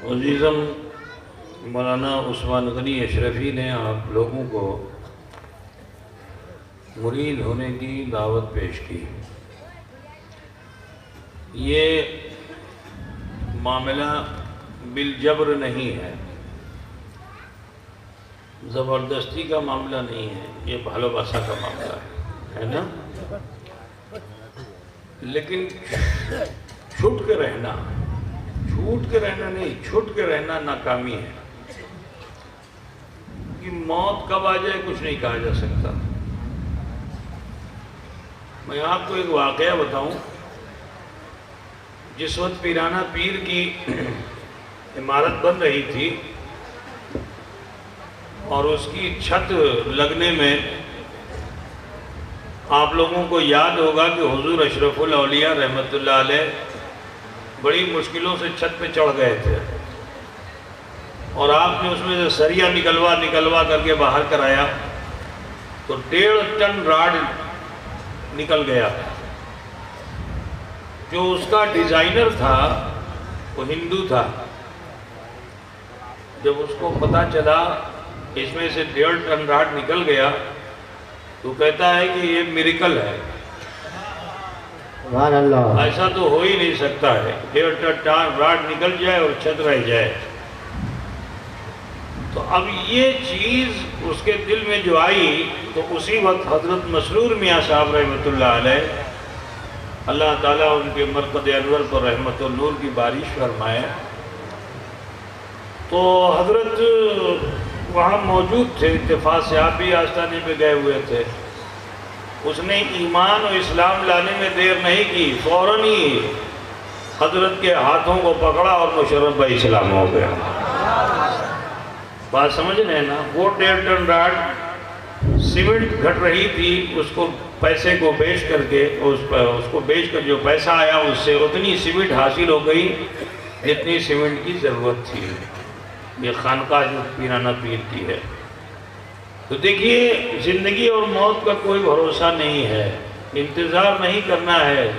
عزیزم مولانا عثمان غنی اشرفی نے آپ لوگوں کو مرید ہونے کی دعوت پیش کی۔ یہ معاملہ بالجبر نہیں ہے، زبردستی کا معاملہ نہیں ہے، یہ بھالوباسا کا معاملہ ہے نا؟ لیکن چھوٹ کے رہنا نہیں، چھوٹ کے رہنا ناکامی ہے، کہ موت کب آ جائے کچھ نہیں کہا جا سکتا۔ میں آپ کو ایک واقعہ بتاؤں۔ جس وقت پیرانہ پیر کی عمارت بن رہی تھی اور اس کی چھت لگنے میں آپ لوگوں کو یاد ہوگا کہ حضور اشرف الاولیاء رحمت اللہ علیہ بڑی مشکلوں سے چھت پہ چڑھ گئے تھے، اور آپ نے اس میں سے سریا نکلوا کر کے باہر کرایا تو 1.5 ٹن راڈ نکل گیا۔ جو اس کا ڈیزائنر تھا وہ ہندو تھا۔ جب اس کو پتہ چلا اس میں سے 1.5 ٹن راڈ نکل گیا تو کہتا ہے کہ یہ میریکل ہے، سبحان اللہ، ایسا تو ہو ہی نہیں سکتا ہے 1.5 ٹن راڈ نکل جائے اور چھت رہ جائے۔ تو اب یہ چیز اس کے دل میں جو آئی تو اسی وقت حضرت مسرور میاں صاحب رحمت اللہ علیہ، اللہ تعالیٰ ان کے مرقد انور پر رحمت و نور کی بارش فرمائے، تو حضرت وہاں موجود تھے، اتفاق سے آپ بھی آستانے پہ گئے ہوئے تھے۔ اس نے ایمان و اسلام لانے میں دیر نہیں کی، فوراً ہی حضرت کے ہاتھوں کو پکڑا اور مشرف بھائی اسلام ہو گیا۔ بات سمجھ رہے ہیں نا؟ وہ 1.5 ٹن راڈ سیمنٹ گھٹ رہی تھی، اس کو پیسے کو بیچ کر کے اس کو بیچ کر جو پیسہ آیا اس سے اتنی سیمنٹ حاصل ہو گئی جتنی سیمنٹ کی ضرورت تھی۔ یہ خانقاہ جو پیرانہ پیر کی ہے۔ تو دیکھیے زندگی اور موت کا کوئی بھروسہ نہیں ہے، انتظار نہیں کرنا ہے۔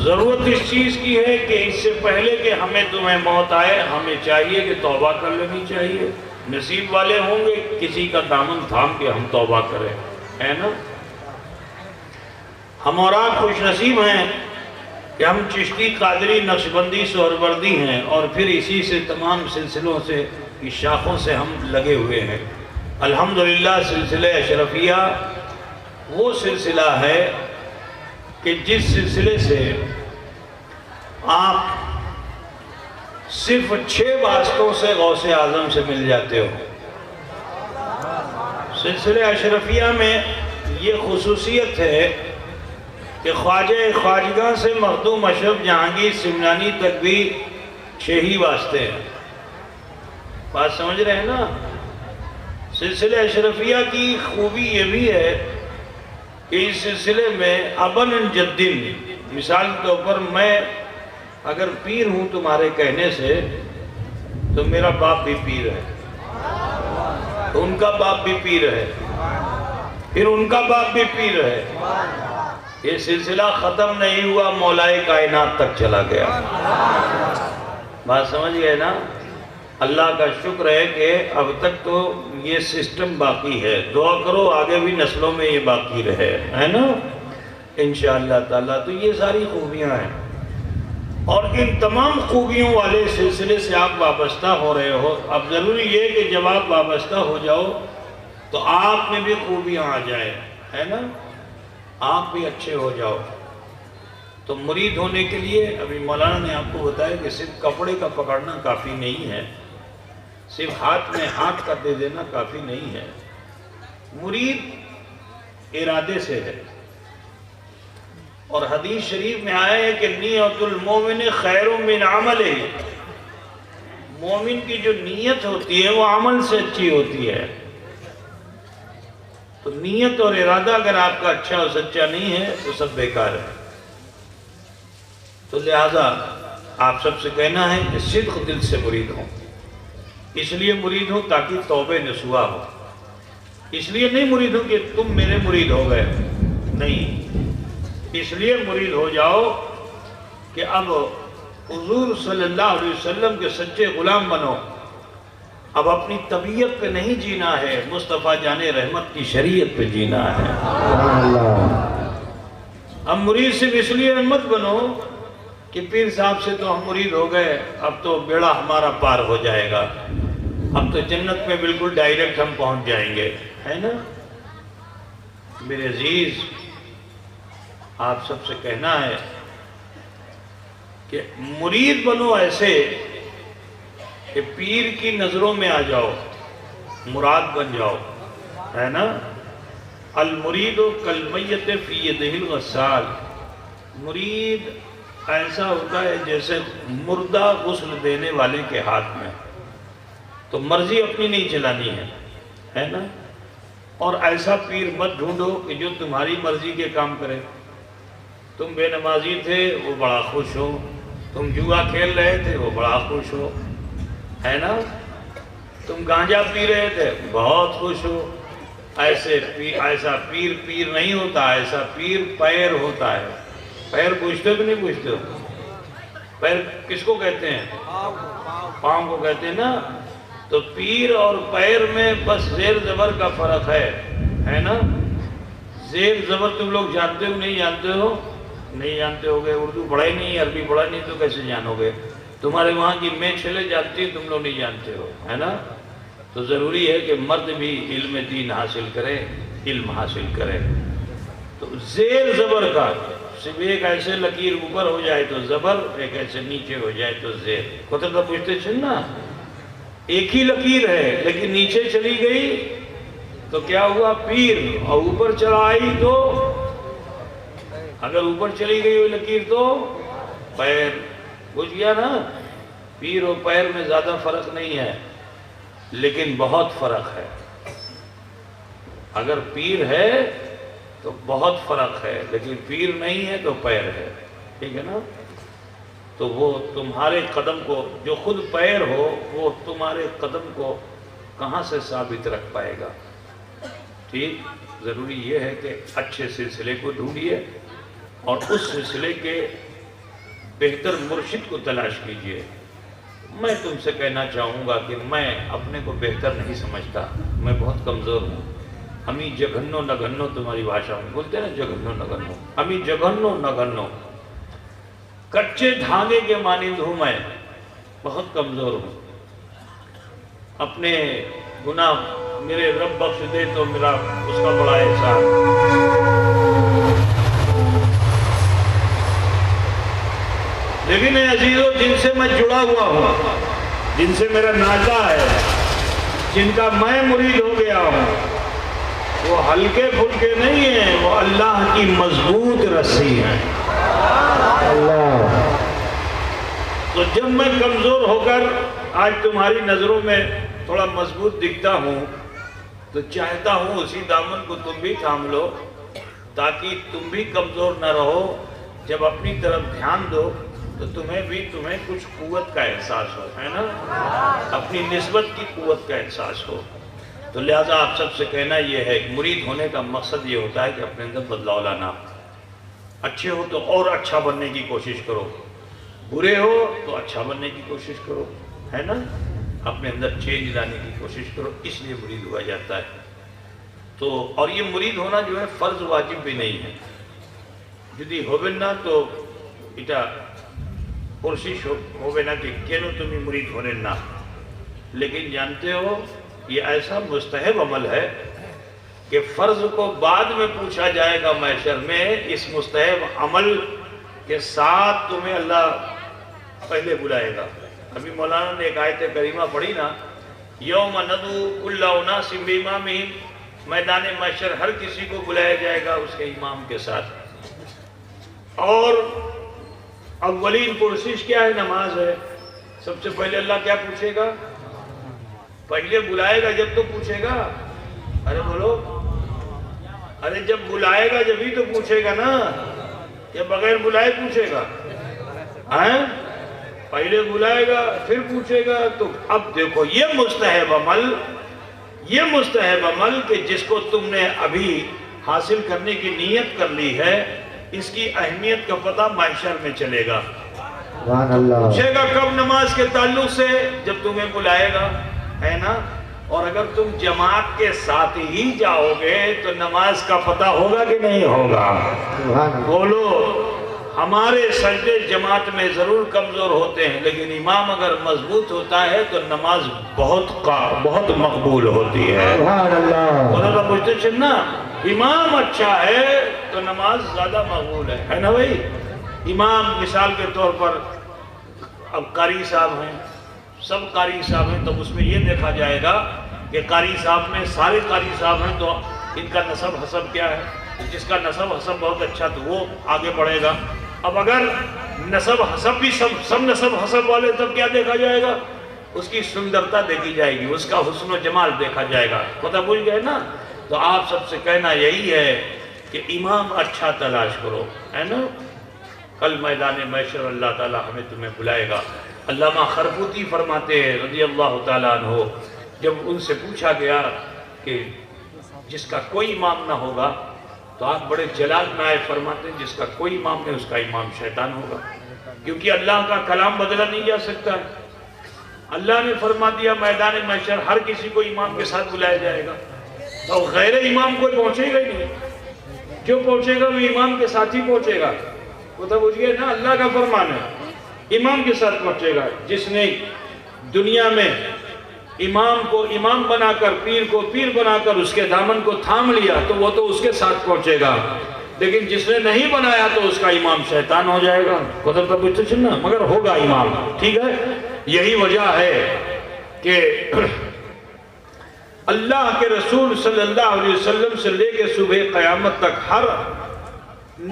ضرورت اس چیز کی ہے کہ اس سے پہلے کہ تمہیں موت آئے ہمیں چاہیے کہ توبہ کر لینی چاہیے۔ نصیب والے ہوں گے کسی کا دامن تھام کے ہم توبہ کریں، ہے نا؟ ہم اور آپ خوش نصیب ہیں کہ ہم چشتی، قادری، نقشبندی، سہروردی ہیں، اور پھر اسی سے تمام سلسلوں سے کی شاخوں سے ہم لگے ہوئے ہیں۔ الحمدللہ سلسلہ اشرفیہ وہ سلسلہ ہے کہ جس سلسلے سے آپ صرف 6 واسطوں سے غوث اعظم سے مل جاتے ہو۔ سلسلہ اشرفیہ میں یہ خصوصیت ہے کہ خواجہ خواجگاں سے مخدوم اشرف جہانگیر سمنانی تک بھی 6 ہی واسطے ہیں۔ بات سمجھ رہے ہیں نا؟ سلسلہ اشرفیہ کی خوبی یہ بھی ہے کہ اس سلسلے میں ابن جدن، مثال کے طور پر میں اگر پیر ہوں تمہارے کہنے سے تو میرا باپ بھی پیر ہے، تو ان کا باپ بھی پیر ہے، پھر ان کا باپ بھی پیر ہے۔ یہ سلسلہ ختم نہیں ہوا، مولائے کائنات تک چلا گیا۔ بات سمجھ گئے نا؟ اللہ کا شکر ہے کہ اب تک تو یہ سسٹم باقی ہے۔ دعا کرو آگے بھی نسلوں میں یہ باقی رہے، ہے نا؟ انشاءاللہ تعالیٰ۔ تو یہ ساری خوبیاں ہیں، اور ان تمام خوبیوں والے سلسلے سے آپ وابستہ ہو رہے ہو۔ اب ضروری یہ کہ جب آپ وابستہ ہو جاؤ تو آپ میں بھی خوبیاں آ جائیں، ہے نا؟ آپ بھی اچھے ہو جاؤ۔ تو مرید ہونے کے لیے ابھی مولانا نے آپ کو بتایا کہ صرف کپڑے کا پکڑنا کافی نہیں ہے، صرف ہاتھ میں ہاتھ کا دے دینا کافی نہیں ہے۔ مرید ارادے سے ہے، اور حدیث شریف میں آیا ہے کہ نیت المومن خیر من عملہ، مومن کی جو نیت ہوتی ہے وہ عمل سے اچھی ہوتی ہے۔ تو نیت اور ارادہ اگر آپ کا اچھا اور سچا نہیں ہے تو سب بیکار ہے۔ تو لہذا آپ سب سے کہنا ہے کہ صدق دل سے مرید ہوں۔ اس لیے مرید ہوں تاکہ توبہ نصوح ہو، اس لیے نہیں مرید ہوں کہ تم میرے مرید ہو گئے، نہیں، اس لیے مرید ہو جاؤ کہ اب حضور صلی اللہ علیہ وسلم کے سچے غلام بنو. اب اپنی طبیعت پہ نہیں جینا ہے، مصطفیٰ جان رحمت کی شریعت پہ جینا ہے. اب مرید صرف اس لیے مت بنو کہ پیر صاحب سے تو ہم مرید ہو گئے، اب تو بیڑا ہمارا پار ہو جائے گا، اب تو جنت میں بالکل ڈائریکٹ ہم پہنچ جائیں گے، ہے نا؟ میرے عزیز، آپ سب سے کہنا ہے کہ مرید بنو ایسے کہ پیر کی نظروں میں آ جاؤ، مراد بن جاؤ، ہے نا؟ المرید کالمیت فی یدہ الغسال. مرید ایسا ہوتا ہے جیسے مردہ غسل دینے والے کے ہاتھ میں. تو مرضی اپنی نہیں چلانی ہے نا؟ اور ایسا پیر مت ڈھونڈو کہ جو تمہاری مرضی کے کام کرے. تم بے نمازی تھے، وہ بڑا خوش ہو. تم جوا کھیل رہے تھے، وہ بڑا خوش ہو، ہے نا؟ تم گانجا پی رہے تھے، بہت خوش ہو. ایسا پیر نہیں ہوتا، ایسا پیر پیر ہوتا ہے. پیر پوچھتے ہو کہ نہیں پوچھتے ہو؟ پیر کس کو کہتے ہیں؟ پاؤں کو کہتے ہیں نا. تو پیر اور پیر میں بس زیر زبر کا فرق ہے نا؟ زیر زبر تم لوگ جانتے ہو نہیں جانتے ہو؟ نہیں جانتے ہو گے. اردو پڑھا ہی نہیں، عربی پڑھا نہیں تو کیسے جانو گے؟ تمہارے وہاں کی میں چھلے جانتی ہیں، تم لوگ نہیں جانتے ہو، ہے نا؟ تو ضروری ہے کہ مرد بھی علم دین حاصل کرے، علم حاصل کرے. تو زیر زبر کا صرف ایک ایسے لکیر اوپر ہو جائے تو زبر، ایک ایسے نیچے ہو جائے تو زیر. قطر کا پوچھتے چلنا، ایک ہی لکیر ہے لیکن نیچے چلی گئی تو کیا ہوا؟ پیر. اور اوپر چلا آئی تو اگر اوپر چلی گئی وہ لکیر تو پیر. بوجھ گیا نا؟ پیر اور پیر میں زیادہ فرق نہیں ہے لیکن بہت فرق ہے. اگر پیر ہے تو بہت فرق ہے، لیکن پیر نہیں ہے تو پیر ہے. ٹھیک ہے نا؟ تو وہ تمہارے قدم کو، جو خود پیر ہو وہ تمہارے قدم کو کہاں سے ثابت رکھ پائے گا؟ ٹھیک. ضروری یہ ہے کہ اچھے سلسلے کو ڈھونڈیے اور اس سلسلے کے بہتر مرشد کو تلاش کیجیے. میں تم سے کہنا چاہوں گا کہ میں اپنے کو بہتر نہیں سمجھتا، میں بہت کمزور ہوں. ہمیں جگھنو نگھنو، تمہاری بھاشا میں بولتے ہیں نا جگھنو نگھنو، ہمیں جگھنو نگھنو، کچے دھاگے کے مانند ہوں. میں بہت کمزور ہوں. اپنے گناہ میرے رب بخش دے تو میرا اس کا بڑا احسان. لیکن اے عزیزو، جن سے میں جڑا ہوا ہوں، جن سے میرا ناطہ ہے، جن کا میں مرید ہو گیا ہوں، وہ ہلکے پھلکے نہیں ہیں، وہ اللہ کی مضبوط رسی ہیں. اللہ. تو جب میں کمزور ہو کر آج تمہاری نظروں میں تھوڑا مضبوط دکھتا ہوں تو چاہتا ہوں اسی دامن کو تم بھی تھام لو تاکہ تم بھی کمزور نہ رہو. جب اپنی طرف دھیان دو تو تمہیں کچھ قوت کا احساس ہو، ہے نا؟ اپنی نسبت کی قوت کا احساس ہو. تو لہٰذا آپ سب سے کہنا یہ ہے کہ مرید ہونے کا مقصد یہ ہوتا ہے کہ اپنے اندر بدلاؤ لانا. اچھے ہو تو اور اچھا بننے کی کوشش کرو، برے ہو تو اچھا بننے کی کوشش کرو، ہے نا؟ اپنے اندر چینج لانے کی کوشش کرو. اس لیے مرید ہوا جاتا ہے. تو اور یہ مرید ہونا جو ہے فرض واجب بھی نہیں ہے. جدی ہوبن نا تو اٹا کوشش ہوبے نا کہ کینو تمہیں مرید ہونے نا. لیکن جانتے ہو یہ ایسا مستحب عمل ہے کہ فرض کو بعد میں پوچھا جائے گا محشر میں. اس مستحب عمل کے ساتھ تمہیں اللہ پہلے بلائے گا. ابھی مولانا نے ایک آیت کریمہ پڑھی نا، یوم ندعو کل اناس بامامہم، میدان محشر ہر کسی کو بلایا جائے گا اس کے امام کے ساتھ. اور اولین پرسش کیا ہے؟ نماز ہے. سب سے پہلے اللہ کیا پوچھے گا؟ پہلے بلائے گا جب تو پوچھے گا. ارے بولو، ارے جب بلائے گا جب ہی تو پوچھے گا نا، یا بغیر بلائے پوچھے گا؟ پہلے بلائے گا پھر پوچھے گا. تو اب دیکھو یہ مستحب عمل کہ جس کو تم نے ابھی حاصل کرنے کی نیت کر لی ہے، اس کی اہمیت کا پتہ محشر میں چلے گا. سبحان اللہ. پوچھے گا کب نماز کے تعلق سے؟ جب تمہیں بلائے گا، ہے نا؟ اور اگر تم جماعت کے ساتھ ہی جاؤ گے تو نماز کا پتہ ہوگا کہ نہیں ہوگا؟ سبحان اللہ. بولو. ہمارے سجدے جماعت میں ضرور کمزور ہوتے ہیں، لیکن امام اگر مضبوط ہوتا ہے تو نماز بہت مقبول ہوتی ہے. سبحان اللہ. بولو پوچھتے چلنا، امام اچھا ہے تو نماز زیادہ مقبول ہے نا بھائی؟ امام مثال کے طور پر اب قاری صاحب ہیں، سب قاری صاحب ہیں، تو اس میں یہ دیکھا جائے گا کہ قاری صاحب میں سارے قاری صاحب ہیں تو ان کا نسب حسب کیا ہے؟ جس کا نسب حسب بہت اچھا تو وہ آگے بڑھے گا. اب اگر نسب حسب بھی سب نسب حسب والے، تب کیا دیکھا جائے گا؟ اس کی سندرتا دیکھی جائے گی، اس کا حسن و جمال دیکھا جائے گا. پتہ بھول گئے نا؟ تو آپ سب سے کہنا یہی ہے کہ امام اچھا تلاش کرو، ہے نا؟ کل میدان محشر اللہ تعالی ہمیں تمہیں بلائے گا. علامہ خربوتی فرماتے ہیں رضی اللہ تعالیٰ عنہ، جب ان سے پوچھا گیا کہ جس کا کوئی امام نہ ہوگا، تو آپ بڑے جلال میں آئے، فرماتے ہیں جس کا کوئی امام نہیں اس کا امام شیطان ہوگا، کیونکہ اللہ کا کلام بدلا نہیں جا سکتا ہے. اللہ نے فرما دیا میدان محشر ہر کسی کو امام کے ساتھ بلایا جائے گا، تو غیر امام کوئی پہنچے گا ہی نہیں. جو پہنچے گا وہ امام کے ساتھ ہی پہنچے گا. وہ تو بوجھ گئے نا، اللہ کا فرمان ہے امام کے ساتھ پہنچے گا. جس نے دنیا میں امام کو امام بنا کر، پیر کو پیر بنا کر اس کے دامن کو تھام لیا تو وہ تو اس کے ساتھ پہنچے گا، لیکن جس نے نہیں بنایا تو اس کا امام شیطان ہو جائے گا. قدر کا پوچھتے چلنا، مگر ہوگا امام. ٹھیک ہے، یہی وجہ ہے کہ اللہ کے رسول صلی اللہ علیہ وسلم سے لے کے صبح قیامت تک ہر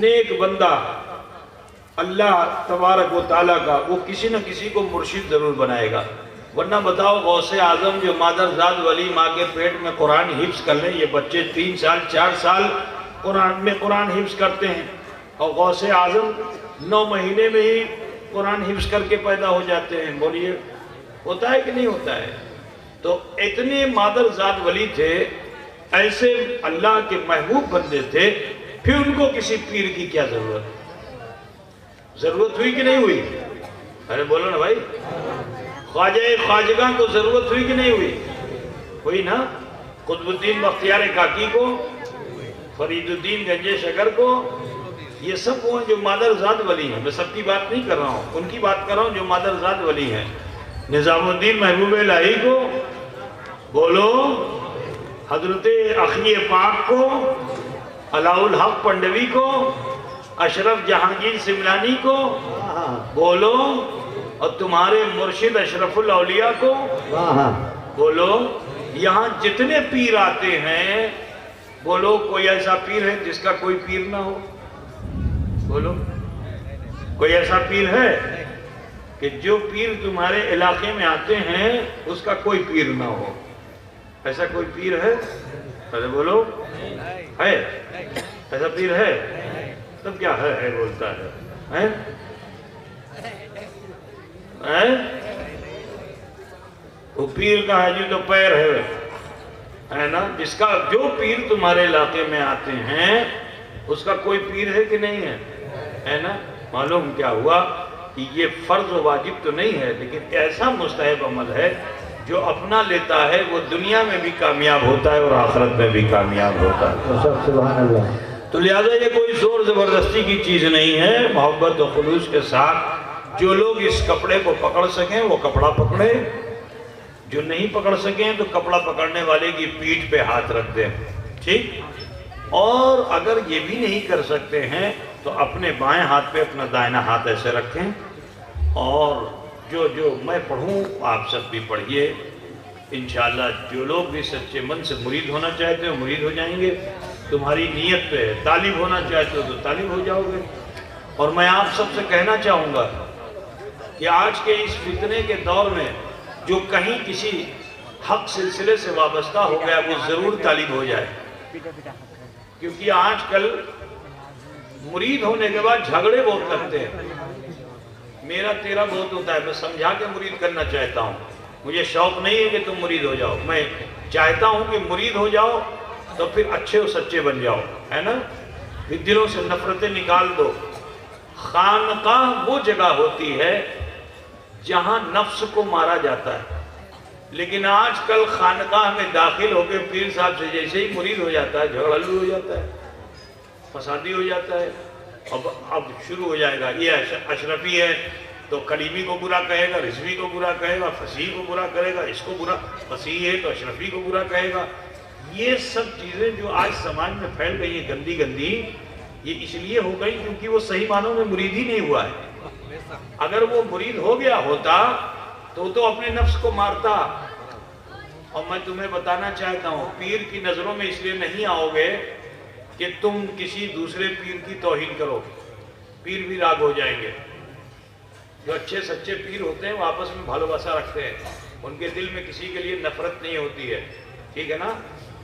نیک بندہ اللہ تبارک و تعالیٰ کا وہ کسی نہ کسی کو مرشد ضرور بنائے گا. ورنہ بتاؤ، غوث اعظم جو مادر زاد ولی ماں کے پیٹ میں قرآن حفظ کر لیں، یہ بچے 3 سال 4 سال قرآن حفظ کرتے ہیں، اور غوث اعظم 9 مہینے میں ہی قرآن حفظ کر کے پیدا ہو جاتے ہیں. بولیے ہوتا ہے کہ نہیں ہوتا ہے؟ تو اتنے مادر زاد ولی تھے، ایسے اللہ کے محبوب بندے تھے، پھر ان کو کسی پیر کی کیا ضرورت ہوئی کہ نہیں ہوئی؟ ارے بولو نا بھائی. خواجگاں کو ضرورت ہوئی کہ نہیں ہوئی؟ ہوئی نا. قطب الدین بختیار کاکی کو، فرید الدین گنجے شکر کو، یہ سب وہ ہیں جو مادر زاد ولی ہیں. میں سب کی بات نہیں کر رہا ہوں، ان کی بات کر رہا ہوں جو مادر زاد ولی ہیں. نظام الدین محبوب الہی کو بولو، حضرت اخی پاک کو، علاء الحق پنڈوی کو، اشرف جہانگیر سملانی کو بولو، اور تمہارے مرشد اشرف الاولیاء کو بولو. یہاں جتنے پیر آتے ہیں بولو، کوئی ایسا پیر ہے جس کا کوئی پیر نہ ہو؟ بولو، کوئی ایسا پیر ہے کہ جو پیر تمہارے علاقے میں آتے ہیں اس کا کوئی پیر نہ ہو؟ ایسا کوئی پیر ہے؟ ارے بولو، ہے ایسا پیر ہے؟ تب کیا ہے بولتا ہے؟ وہ پیر کا ہے جو تو پیر ہے نا. جس کا جو پیر تمہارے علاقے میں آتے ہیں اس کا کوئی پیر ہے کہ نہیں ہے نا. معلوم کیا ہوا کہ یہ فرض و واجب تو نہیں ہے، لیکن ایسا مستحب عمل ہے جو اپنا لیتا ہے وہ دنیا میں بھی کامیاب ہوتا ہے اور آخرت میں بھی کامیاب ہوتا ہے. سبحان اللہ. تو لہذا یہ کوئی زور زبردستی کی چیز نہیں ہے. محبت و خلوص کے ساتھ جو لوگ اس کپڑے کو پکڑ سکیں وہ کپڑا پکڑے، جو نہیں پکڑ سکیں تو کپڑا پکڑنے والے کی پیٹھ پہ ہاتھ رکھ دیں. ٹھیک. اور اگر یہ بھی نہیں کر سکتے ہیں تو اپنے بائیں ہاتھ پہ اپنا دائنا ہاتھ ایسے رکھیں، اور جو میں پڑھوں آپ سب بھی پڑھیے. انشاءاللہ جو لوگ بھی سچے من سے مرید ہونا چاہتے ہیں مرید ہو جائیں گے. تمہاری نیت پہ طالب ہونا چاہتے ہو تو طالب ہو جاؤ گے. اور میں آپ سب سے کہنا چاہوں گا کہ آج کے اس فتنے کے دور میں جو کہیں کسی حق سلسلے سے وابستہ ہو گیا وہ ضرور طالب ہو جائے، کیونکہ آج کل مرید ہونے کے بعد جھگڑے بہت لگتے ہیں. میرا تیرا بہت ہوتا ہے. میں سمجھا کے مرید کرنا چاہتا ہوں. مجھے شوق نہیں ہے کہ تم مرید ہو جاؤ. میں چاہتا ہوں کہ مرید ہو جاؤ تو پھر اچھے و سچے بن جاؤ، ہے نا. پھر دلوں سے نفرتیں نکال دو، خانقاہ وہ جگہ ہوتی ہے جہاں نفس کو مارا جاتا ہے، لیکن آج کل خانقاہ میں داخل ہو کے پیر صاحب سے جیسے ہی مرید ہو جاتا ہے جھگڑلو ہو جاتا ہے، فسادی ہو جاتا ہے۔ اب شروع ہو جائے گا، یہ اشرفی ہے تو کلیمی کو برا کہے گا، رضوی کو برا کہے گا، فصیح کو برا کرے گا، اس کو برا، فصیح ہے تو اشرفی کو برا کہے گا۔ یہ سب چیزیں جو آج سماج میں پھیل گئی ہیں گندی گندی، یہ اس لیے ہو گئی کیونکہ وہ صحیح معنوں میں مرید ہی نہیں ہوا ہے۔ اگر وہ مرید ہو گیا ہوتا تو اپنے نفس کو مارتا۔ اور میں تمہیں بتانا چاہتا ہوں، پیر کی نظروں میں اس لیے نہیں آؤ گے کہ تم کسی دوسرے پیر کی توہین کرو، پیر بھی راگ ہو جائیں گے۔ جو اچھے سچے پیر ہوتے ہیں وہ آپس میں بھالو بسا رکھتے ہیں، ان کے دل میں کسی کے لیے نفرت نہیں ہوتی ہے، ٹھیک ہے نا؟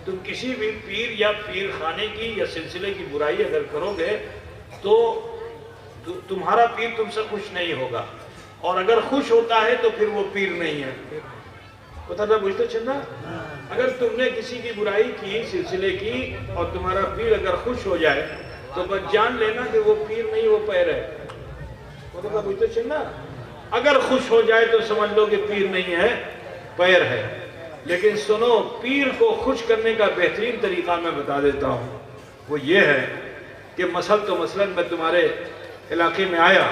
تم کسی بھی پیر یا پیر خانے کی یا سلسلے کی برائی اگر کرو گے تو تمہارا پیر تم سے خوش نہیں ہوگا، اور اگر خوش ہوتا ہے تو پھر وہ پیر نہیں ہے۔ پتہ تھا بجھتے چندہ؟ اگر تم نے کسی کی برائی کی سلسلے کی اور تمہارا پیر اگر خوش ہو جائے تو بس جان لینا کہ وہ پیر نہیں، وہ پیر ہے۔ پتہ تھا بجھتے چندہ؟ اگر خوش ہو جائے تو سمجھ لو کہ پیر نہیں ہے، پیر ہے۔ لیکن سنو، پیر کو خوش کرنے کا بہترین طریقہ میں بتا دیتا ہوں، وہ یہ ہے کہ مثلاً میں تمہارے علاقے میں آیا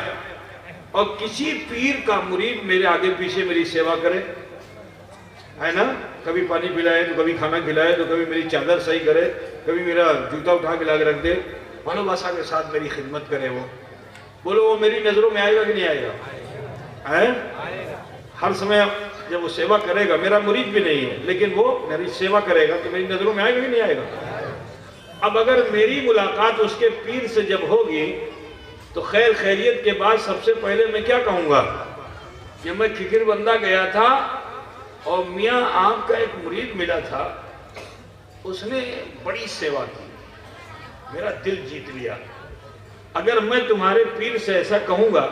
اور کسی پیر کا مرید میرے آگے پیچھے میری سیوا کرے، ہے نا؟ کبھی پانی پلائے تو کبھی کھانا کھلائے تو کبھی میری چادر صحیح کرے، کبھی میرا جوتا اٹھا کے لا کے رکھ دے، بھالو باسا کے ساتھ میری خدمت کرے، وہ بولو وہ میری نظروں میں آئے گا کہ نہیں آئے گا؟ ہر سمے جب وہ سیوا کرے گا، میرا مرید بھی نہیں ہے لیکن وہ میری سیوا کرے گا تو میری نظروں میں آئے گا کہ نہیں آئے گا؟ اب اگر میری ملاقات اس کے پیر سے جب ہوگی تو خیر خیریت کے بعد سب سے پہلے میں کیا کہوں گا کہ میں کھکر بندہ گیا تھا اور میاں آپ کا ایک مرید ملا تھا، اس نے بڑی سیوا کی، میرا دل جیت لیا۔ اگر میں تمہارے پیر سے ایسا کہوں گا،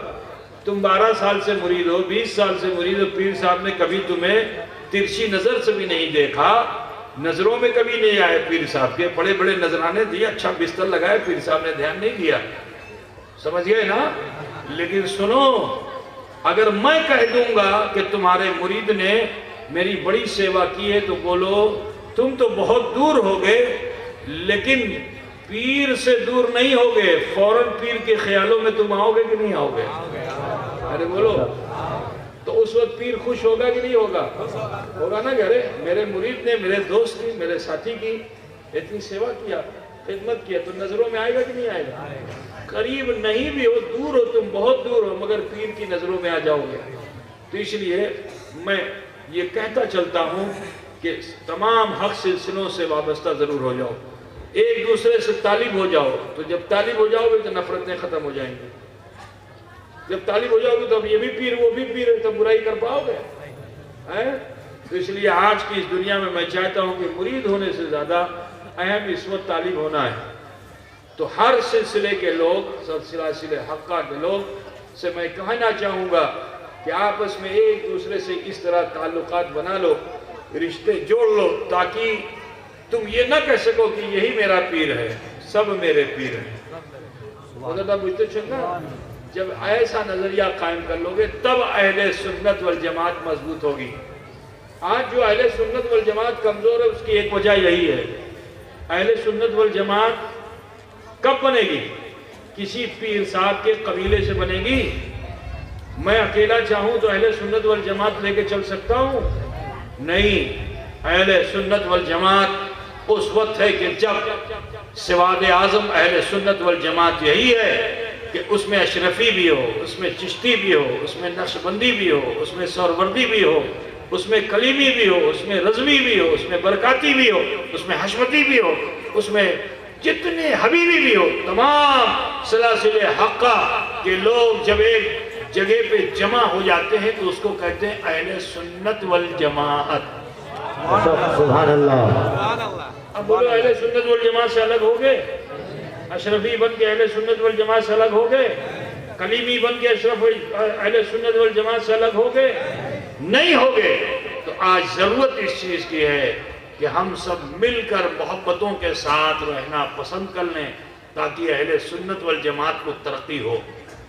تم 12 سال سے مرید ہو، 20 سال سے مرید ہو، پیر صاحب نے کبھی تمہیں ترچھی نظر سے بھی نہیں دیکھا، نظروں میں کبھی نہیں آئے پیر صاحب کے، بڑے بڑے نظرانے دیے، اچھا بستر لگائے، پیر صاحب نے دھیان نہیں دیا، سمجھ گئے نا؟ لیکن سنو، اگر میں کہہ دوں گا کہ تمہارے مرید نے میری بڑی سیوا کی ہے تو بولو تم تو بہت دور ہو گئے، لیکن پیر سے دور نہیں ہوگے، فوراً پیر کے خیالوں میں تم آؤ گے کہ نہیں آؤ گے؟ ارے بولو، تو اس وقت پیر خوش ہوگا کہ نہیں ہوگا؟ ہوگا نا کہ ارے میرے مرید نے میرے دوست کی، میرے ساتھی کی اتنی سیوا کیا، خدمت کیا، تو نظروں میں آئے گا کہ نہیں آئے گا؟ قریب نہیں بھی ہو، دور ہو، تم بہت دور ہو، مگر پیر کی نظروں میں آ جاؤ گے۔ تو اس لیے میں یہ کہتا چلتا ہوں کہ تمام حق سلسلوں سے وابستہ ضرور ہو جاؤ، ایک دوسرے سے طالب ہو جاؤ، تو جب طالب ہو جاؤ گے تو نفرتیں ختم ہو جائیں گی، جب طالب ہو جاؤ گے تو اب یہ بھی پیر وہ بھی پیر ہے، تو برائی کر پاؤ گے؟ تو اس لیے آج کی اس دنیا میں چاہتا ہوں کہ مرید ہونے سے زیادہ اہم اس وقت طالب ہونا ہے۔ تو ہر سلسلے کے لوگ، سلسلہ حقہ کے لوگ سے میں کہنا چاہوں گا کہ آپس میں ایک دوسرے سے اس طرح تعلقات بنا لو، رشتے جوڑ لو، تاکہ تم یہ نہ کہہ سکو کہ یہی میرا پیر ہے، سب میرے پیر ہیں۔ حضرت بجھتے چلنا، جب ایسا نظریہ قائم کر لو گے تب اہل سنت والجماعت مضبوط ہوگی۔ آج جو اہل سنت والجماعت کمزور ہے اس کی ایک وجہ یہی ہے۔ اہل سنت والجماعت کب بنے گی؟ کسی پیر صاحب کے قبیلے سے بنے گی۔ میں اکیلا چاہوں تو اہل سنت والجماعت لے کے چل سکتا ہوں؟ نہیں، اہل سنت والجماعت اس وقت ہے کہ جب سواد اعظم اہل سنت والجماعت یہی ہے کہ اس میں اشرفی بھی ہو، اس میں چشتی بھی ہو، اس میں نقشبندی بھی ہو، اس میں سہروردی بھی ہو، اس میں کلیمی بھی ہو، اس میں رضوی بھی ہو، اس میں برکاتی بھی ہو، اس میں حشمتی بھی ہو، اس میں جتنے حبیبی بھی ہو، تمام سلاسل حقہ کے لوگ جب ایک جگہ پہ جمع ہو جاتے ہیں تو اس کو کہتے ہیں اہل سنت والجماعت۔ سبحان اللہ۔ اب بولو اہل سنت والجماعت سے الگ ہو گئے؟ اشرفی بن کے اہل سنت والجماعت سے الگ ہو گئے؟ کلیمی بن کے اہل سنت والجماعت سے الگ ہو گئے؟ نہیں ہو گئے۔ تو آج ضرورت اس چیز کی ہے کہ ہم سب مل کر محبتوں کے ساتھ رہنا پسند کر لیں تاکہ اہل سنت والجماعت کو ترقی ہو۔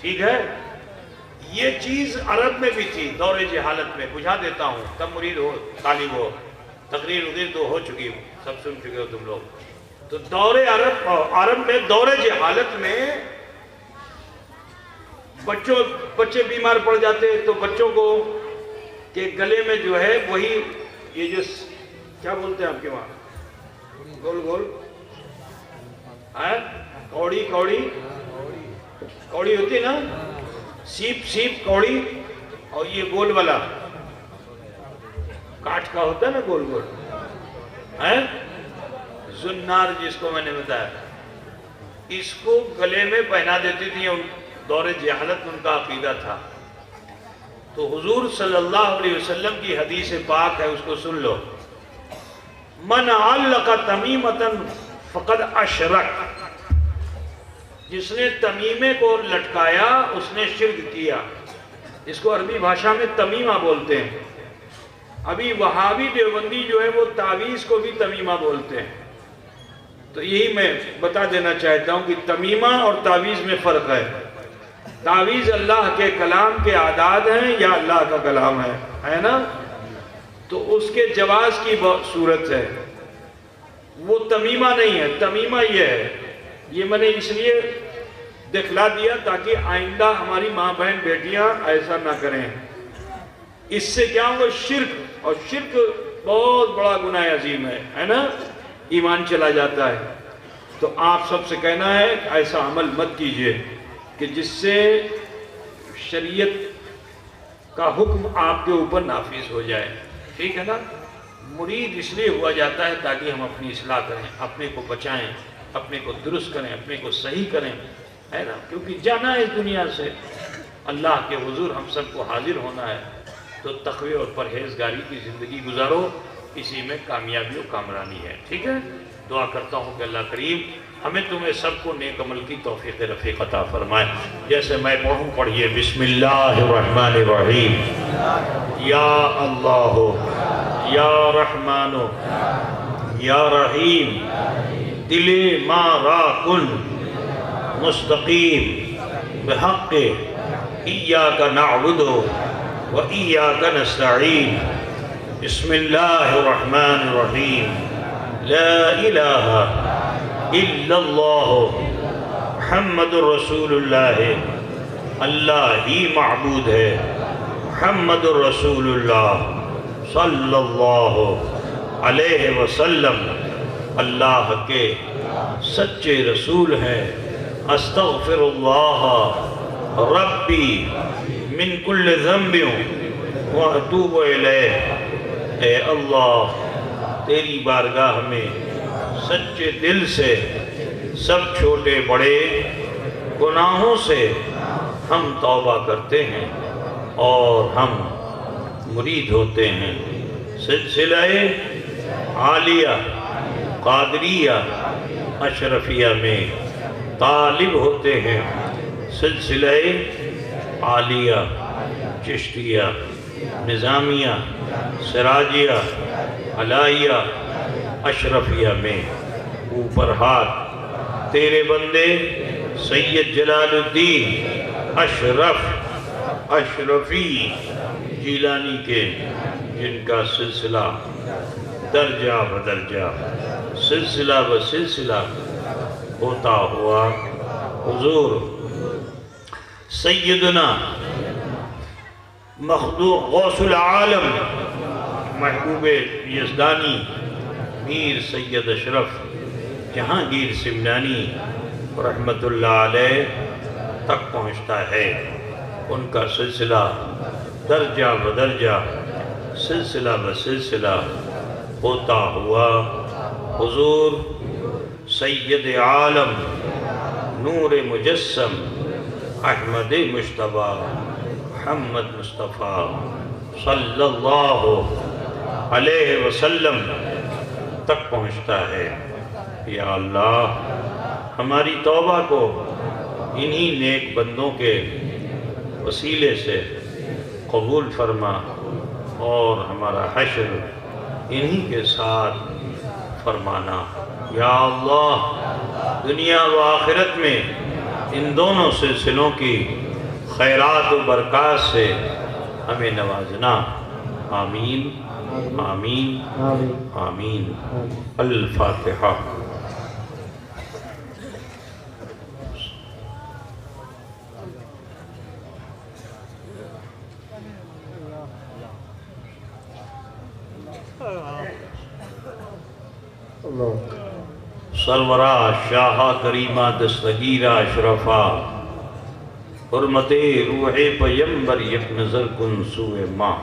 ٹھیک ہے؟ یہ چیز عرب میں بھی تھی دور جہالت میں. بجھا دیتا ہوں تب مرید ہو طالب ہو. تقریر ادھر تو ہو چکی ہوں, سب سن چکے ہو تم لوگ. تو دور عرب میں دور جہالت میں بچے بیمار پڑ جاتے تو بچوں کو کہ گلے میں جو ہے وہی یہ جو کیا بولتے ہیں آپ کے وہاں, گول گول کوڑی کوڑی ہوتی ہے نا, سیپ کوڑی, اور یہ گول والا کاٹ کا ہوتا ہے نا گول گول, زنار جس کو میں نے بتایا, اس کو گلے میں پہنا دیتی تھی. دور جہالت ان کا عقیدہ تھا. تو حضور صلی اللہ علیہ وسلم کی حدیث پاک ہے, اس کو سن لو. من علق تمیمتا فقد اشرک, جس نے تمیمے کو لٹکایا اس نے شرک کیا. اس کو عربی بھاشا میں تمیمہ بولتے ہیں. ابھی وہابی دیوبندی جو ہے وہ تعویذ کو بھی تمیمہ بولتے ہیں. تو یہی میں بتا دینا چاہتا ہوں کہ تمیمہ اور تعویذ میں فرق ہے. تعویذ اللہ کے کلام کے اعداد ہیں یا اللہ کا کلام ہے نا, تو اس کے جواز کی صورت ہے. وہ تمیمہ نہیں ہے. تمیمہ یہ ہے, یہ میں نے اس لیے دکھلا دیا تاکہ آئندہ ہماری ماں بہن بیٹیاں ایسا نہ کریں. اس سے کیا ہوگا؟ شرک, اور شرک بہت بڑا گناہ عظیم ہے نا, ایمان چلا جاتا ہے. تو آپ سب سے کہنا ہے ایسا عمل مت کیجئے کہ جس سے شریعت کا حکم آپ کے اوپر نافذ ہو جائے. ٹھیک ہے نا؟ مرید اس لیے ہوا جاتا ہے تاکہ ہم اپنی اصلاح کریں, اپنے کو بچائیں, اپنے کو درست کریں, اپنے کو صحیح کریں, ہے نا؟ کیونکہ جانا ہے اس دنیا سے, اللہ کے حضور ہم سب کو حاضر ہونا ہے. تو تقوی اور پرہیزگاری کی زندگی گزارو, اسی میں کامیابی و کامرانی ہے. ٹھیک ہے؟ دعا کرتا ہوں کہ اللہ کریم ہمیں تمہیں سب کو نیک عمل کی توفیق رفیق عطا فرمائے. جیسے میں پڑھوں پڑھیے. بسم اللہ الرحمن الرحیم. یا اللہ یا رحمان یا رحیم دل ما را کن مستقیم بحق ایاک نعبد و ایاک نستعین. بسم اللہ الرحمن الرحیم. لا الہ الا اللہ محمد الرسول اللہ. اللہ ہی معبود ہے, محمد الرسول اللہ صلی اللہ علیہ وسلم اللہ کے سچے رسول ہیں. استغفر اللہ ربی من کل ذنب واتوب الیہ. اے اللہ تیری بارگاہ میں سچے دل سے سب چھوٹے بڑے گناہوں سے ہم توبہ کرتے ہیں اور ہم مرید ہوتے ہیں. سلسلہ عالیہ قادریہ اشرفیہ میں طالب ہوتے ہیں. سلسلہ عالیہ چشتیہ نظامیہ سراجیہ علائیہ اشرفیہ میں اوپر ہاتھ. تیرے بندے سید جلال الدین اشرفی جیلانی کے, جن کا سلسلہ درجہ بدرجہ سلسلہ بسلسلہ ہوتا ہوا حضور سیدنا مخدوم غوث العالم محبوب یزدانی میر سید اشرف جہانگیر سمنانی رحمت اللہ علیہ تک پہنچتا ہے. ان کا سلسلہ درجہ بدرجہ سلسلہ بسلسلہ ہوتا ہوا حضور سید عالم نور مجسم احمد مجتبیٰ محمد مصطفیٰ صلی اللہ علیہ وسلم تک پہنچتا ہے. یا اللہ ہماری توبہ کو انہی نیک بندوں کے وسیلے سے قبول فرما اور ہمارا حشر انہی کے ساتھ فرمانا. یا اللہ دنیا و آخرت میں ان دونوں سلسلوں کی خیرات و برکات سے ہمیں نوازنا. آمین آمین آمین. الفاتحہ. سرورہ شاہ کریمہ دستگیرہ اشرفہ حرمت روح پیمبر یک نظر کن سوئے ماں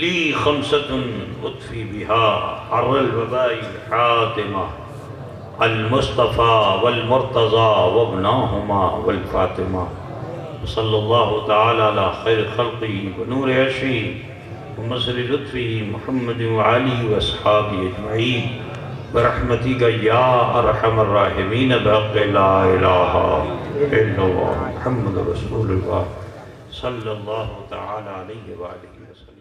لی خمسۃ اطفی بہا حر الوبائی الحاتمہ المصطفیٰ والمرتضی وابناہما والفاطمہ. صلی اللہ تعالی علی خیر خلقی ونور عرشی ومصر لطفی محمد وعلی واصحابہ اجمعین برحمتک یا ارحم الراحمین بحق لا الہ الا اللہ محمد رسول اللہ صلی اللہ تعالی علیہ وآلہ وسلم.